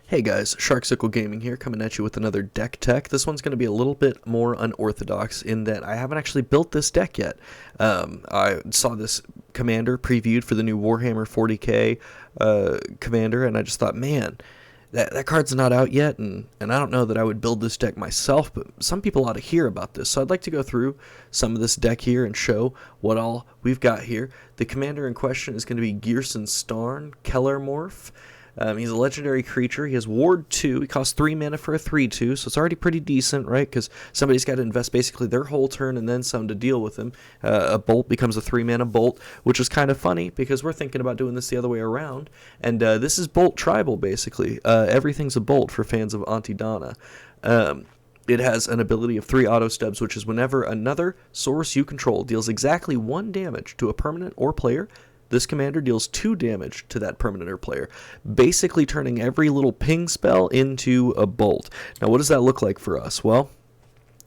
Hey guys, Sharksicle Gaming here, coming at you with another deck tech. This one's going to be a little bit more unorthodox in that I haven't actually built this deck yet. I saw this commander previewed for the new Warhammer 40k commander, and I just thought, man, that card's not out yet, and I don't know that I would build this deck myself, but some people ought to hear about this. So I'd like to go through some of this deck here and show what all we've got here. The commander in question is going to be Ghyrson Starn, Kelermorph. He's a legendary creature. He has Ward 2. He costs 3 mana for a 3/2, so it's already pretty decent, right? Because somebody's got to invest basically their whole turn and then some to deal with him. A bolt becomes a 3-mana bolt, which is kind of funny because we're thinking about doing this the other way around. And this is Bolt Tribal, basically. Everything's a bolt for fans of Auntie Donna. It has an ability of 3 auto stubs, which is whenever another source you control deals exactly 1 damage to a permanent or player, this commander deals 2 damage to that permanent or player, basically turning every little ping spell into a bolt. Now, what does that look like for us? Well,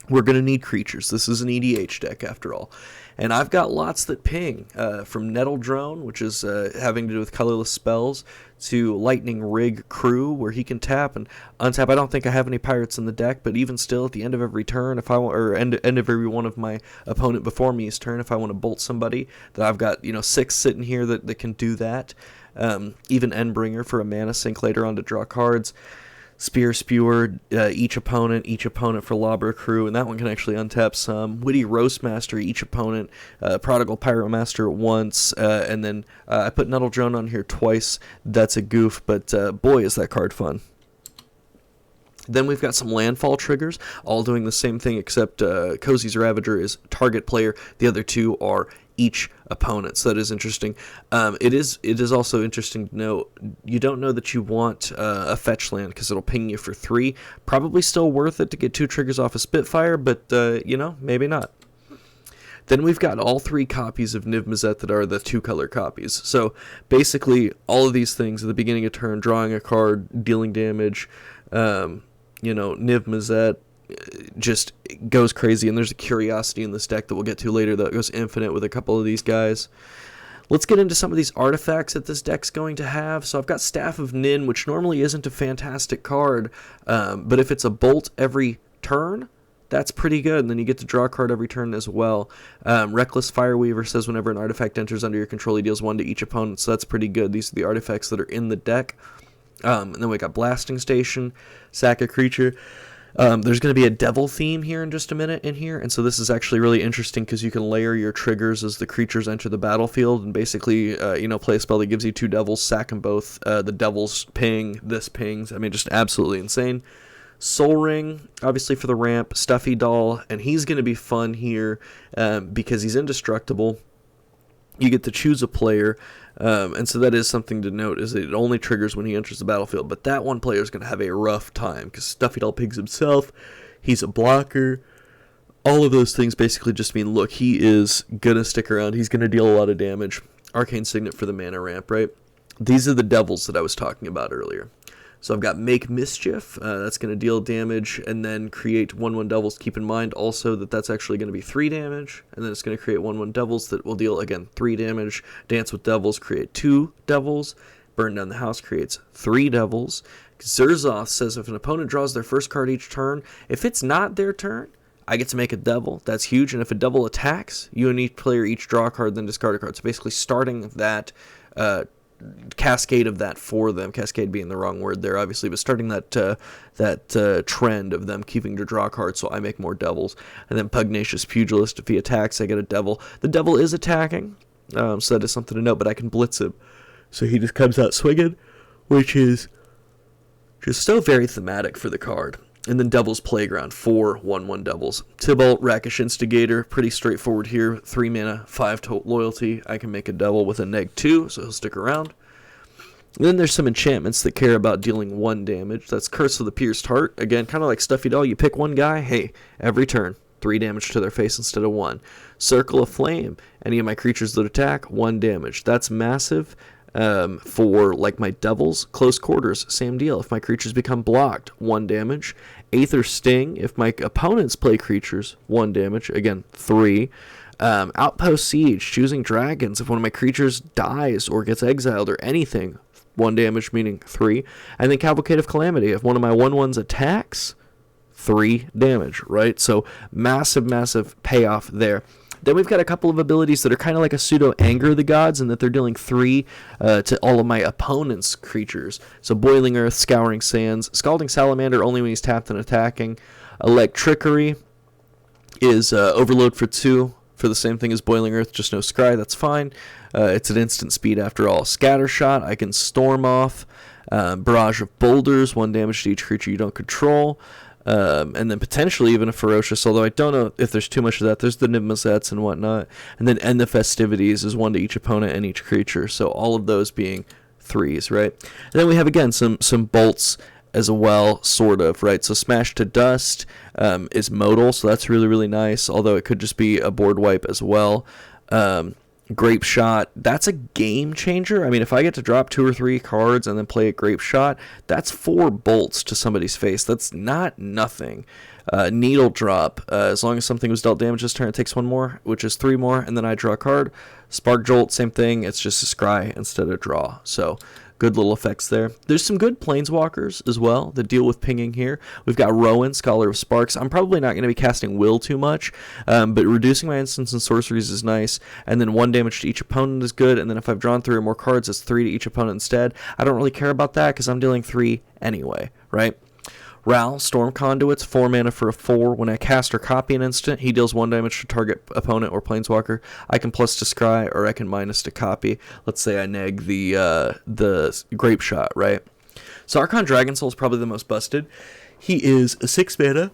we're going to need creatures. This is an EDH deck, after all. And I've got lots that ping, from Nettle Drone, which is having to do with colorless spells, to Lightning Rig Crew, where he can tap and untap. I don't think I have any pirates in the deck, but even still, at the end of every turn, if I want, or end of every one of my opponent before me's turn, if I want to bolt somebody, that I've got 6 sitting here that can do that. Even Endbringer for a mana sink later on to draw cards. Spear Spewer, each opponent for Lobber Crew, and that one can actually untap some. Witty Roastmaster, each opponent. Prodigal Pyromaster once, and then I put Nettle Drone on here twice. That's a goof, but boy, is that card fun. Then we've got some landfall triggers, all doing the same thing, except Cozy's Ravager is target player. The other 2 are each opponent, so that is interesting. It is also interesting to know, you don't know that you want a fetch land, because it'll ping you for 3. Probably still worth it to get 2 triggers off a Spitfire, but, maybe not. Then we've got all 3 copies of Niv Mizzet that are the 2-color copies. So basically, all of these things at the beginning of turn, drawing a card, dealing damage, Niv Mizzet just goes crazy, and there's a curiosity in this deck that we'll get to later that goes infinite with a couple of these guys. Let's get into some of these artifacts that this deck's going to have. So I've got Staff of Nin, which normally isn't a fantastic card, but if it's a bolt every turn, that's pretty good, and then you get to draw a card every turn as well. Reckless Fireweaver says whenever an artifact enters under your control, he deals 1 to each opponent, so that's pretty good. These are the artifacts that are in the deck. And then we got Blasting Station, sack a creature. There's going to be a devil theme here in just a minute in here, and so this is actually really interesting because you can layer your triggers as the creatures enter the battlefield, and basically, play a spell that gives you 2 devils, sack them both. The devils ping, this pings. I mean, just absolutely insane. Soul Ring, obviously for the ramp. Stuffy Doll, and he's going to be fun here because he's indestructible. You get to choose a player, and so that is something to note, is that it only triggers when he enters the battlefield, but that one player is going to have a rough time, because Stuffy Doll pigs himself, he's a blocker, all of those things basically just mean, look, he is going to stick around, he's going to deal a lot of damage. Arcane Signet for the mana ramp, right? These are the devils that I was talking about earlier. So I've got Make Mischief, that's going to deal damage, and then create 1/1 Devils. Keep in mind also that that's actually going to be 3 damage, and then it's going to create 1/1 Devils that will deal, again, 3 damage. Dance with Devils, create 2 Devils. Burn Down the House creates 3 Devils. Zerzoth says if an opponent draws their first card each turn, if it's not their turn, I get to make a devil. That's huge, and if a devil attacks, you and each player each draw a card, then discard a card. So basically starting that cascade of that for them, cascade being the wrong word there obviously, but starting that trend of them keeping to draw cards, so I make more devils. And then Pugnacious Pugilist, if he attacks, I get a devil. The devil is attacking, so that is something to note, but I can blitz him, so he just comes out swinging, which is just so very thematic for the card. And then Devil's Playground, 4 1/1 Devils. Tybalt, Rakish Instigator, pretty straightforward here. 3 mana, 5 to loyalty. I can make a devil with a -2, so he'll stick around. And then there's some enchantments that care about dealing 1 damage. That's Curse of the Pierced Heart. Again, kind of like Stuffy Doll. You pick one guy, hey, every turn, 3 damage to their face instead of 1. Circle of Flame. Any of my creatures that attack, 1 damage. That's massive. For like my devils, Close Quarters, same deal. If my creatures become blocked, 1 damage. Aether Sting, if my opponents play creatures, 1 damage. Again, 3. Outpost Siege, choosing dragons. If one of my creatures dies or gets exiled or anything, 1 damage, meaning 3. And then Cavalcade of Calamity. If one of my 1/1s attacks, 3 damage, right? So massive payoff there. Then we've got a couple of abilities that are kind of like a pseudo-anger the gods, in that they're dealing 3 to all of my opponent's creatures. So Boiling Earth, Scouring Sands, Scalding Salamander only when he's tapped and attacking. Electrickery is Overload for 2 for the same thing as Boiling Earth, just no Scry, that's fine. It's an instant speed after all. Scattershot, I can Storm off. Barrage of Boulders, 1 damage to each creature you don't control. And then potentially even a Ferocious, although I don't know if there's too much of that. There's the Niv-Mizzets and whatnot. And then End the Festivities is 1 to each opponent and each creature. So all of those being 3s, right? And then we have, again, some bolts as well, sort of, right? So Smash to Dust is modal, so that's really nice, although it could just be a board wipe as well. Grape Shot, that's a game changer. I mean, if I get to drop 2 or 3 cards and then play a Grape Shot, that's 4 bolts to somebody's face. That's not nothing. Needle Drop, as long as something was dealt damage this turn, it takes 1 more, which is 3 more, and then I draw a card. Spark Jolt, same thing, it's just a scry instead of draw. So good little effects there. There's some good Planeswalkers as well that deal with pinging here. We've got Rowan, Scholar of Sparks. I'm probably not going to be casting Will too much, but reducing my instants and sorceries is nice. And then 1 damage to each opponent is good. And then if I've drawn 3 or more cards, it's 3 to each opponent instead. I don't really care about that because I'm dealing 3 anyway, right? Ral, Storm Conduits, 4 mana for a 4. When I cast or copy an instant, he deals 1 damage to target opponent or planeswalker. I can plus to scry, or I can minus to copy. Let's say I neg the Grape Shot, right? So Archon Dragonsoul is probably the most busted. He is a 6 mana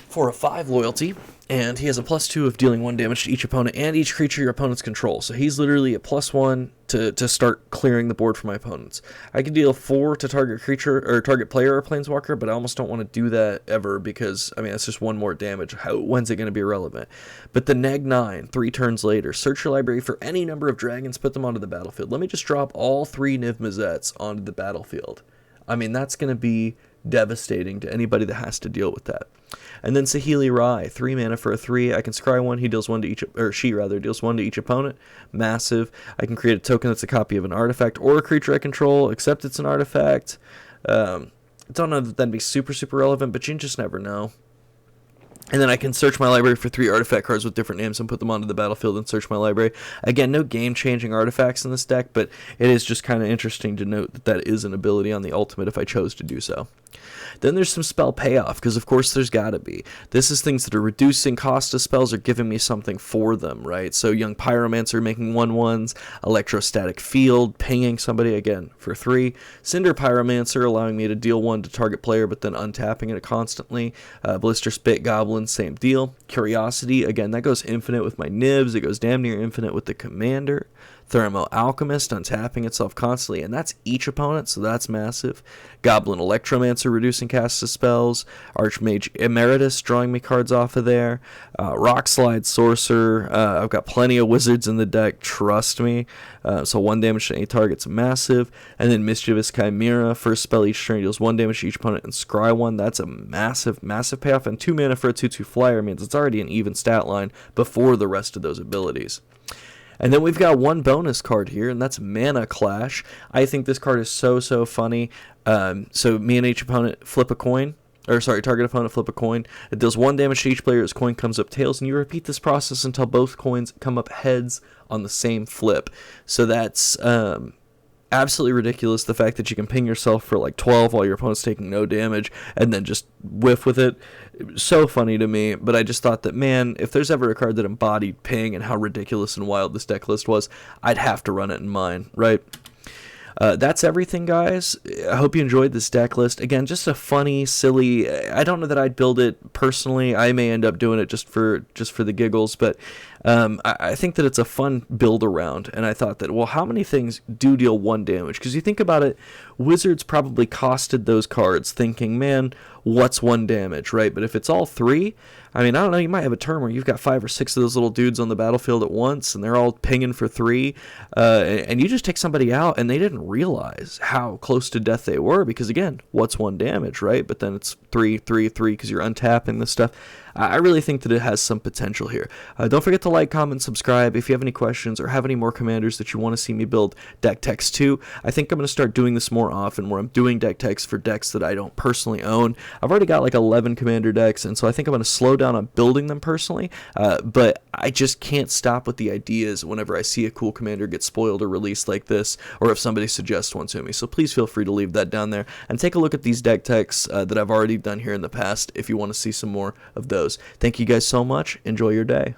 for a 5 loyalty, and he has a +2 of dealing 1 damage to each opponent and each creature your opponents control. So he's literally a +1 to start clearing the board for my opponents. I can deal 4 to target creature or target player or planeswalker, but I almost don't want to do that ever because, I mean, that's just 1 more damage. When's it going to be irrelevant? But the neg 9, 3 turns later, search your library for any number of dragons, put them onto the battlefield. Let me just drop all 3 Niv-Mizzets onto the battlefield. I mean, that's going to be devastating to anybody that has to deal with that. And then Saheeli Rai, 3 mana for a 3. I can scry 1. He deals 1 to each, or she rather deals 1 to each opponent. Massive. I can create a token that's a copy of an artifact or a creature I control, except it's an artifact. Don't know that that'd be super relevant, but you just never know. And then I can search my library for 3 artifact cards with different names and put them onto the battlefield and search my library. Again, no game-changing artifacts in this deck, but it is just kind of interesting to note that that is an ability on the ultimate if I chose to do so. Then there's some spell payoff, because of course there's got to be. This is things that are reducing cost of spells or giving me something for them, right? So Young Pyromancer making 1/1s, Electrostatic Field, pinging somebody, again, for 3. Cinder Pyromancer allowing me to deal 1 to target player, but then untapping it constantly. Blister Spit Goblin, same deal. Curiosity, again, that goes infinite with my Nibs. It goes damn near infinite with the Commander. Thermo Alchemist, untapping itself constantly, and that's each opponent, so that's massive. Goblin Electromancer, reducing cast of spells. Archmage Emeritus, drawing me cards off of there. Rock Slide Sorcerer, I've got plenty of wizards in the deck, trust me. So 1 damage to any target's massive. And then Mischievous Chimera, first spell each turn deals 1 damage to each opponent and scry 1. That's a massive payoff, and 2 mana for a 2/2 flyer means it's already an even stat line before the rest of those abilities. And then we've got 1 bonus card here, and that's Mana Clash. I think this card is so funny. So me and each opponent flip a coin. Or sorry, target opponent flip a coin. It deals 1 damage to each player as coin comes up tails, and you repeat this process until both coins come up heads on the same flip. So that's absolutely ridiculous, the fact that you can ping yourself for like 12 while your opponent's taking no damage and then just whiff with it. So funny to me, but I just thought that, man, if there's ever a card that embodied ping and how ridiculous and wild this deck list was, I'd have to run it in mine, right? That's everything, guys. I hope you enjoyed this deck list. Again, just a funny, silly, I don't know that I'd build it personally. I may end up doing it just for the giggles, but I think that it's a fun build around, and I thought that, well, how many things do deal 1 damage? Because you think about it, Wizards probably costed those cards thinking, man, what's 1 damage, right? But if it's all 3, I mean, I don't know, you might have a turn where you've got 5 or 6 of those little dudes on the battlefield at once, and they're all pinging for 3, and you just take somebody out, and they didn't realize how close to death they were, because again, what's 1 damage, right? But then it's 3, 3, 3, because you're untapping this stuff. I really think that it has some potential here. Don't forget to like, comment, subscribe. If you have any questions or have any more commanders that you want to see me build deck techs to, I think I'm going to start doing this more often, where I'm doing deck techs for decks that I don't personally own. I've already got like 11 commander decks, and so I think I'm going to slow down on building them personally, but I just can't stop with the ideas whenever I see a cool commander get spoiled or released like this, or if somebody suggests one to me. So please feel free to leave that down there, and take a look at these deck techs that I've already done here in the past if you want to see some more of those. Thank you guys so much. Enjoy your day.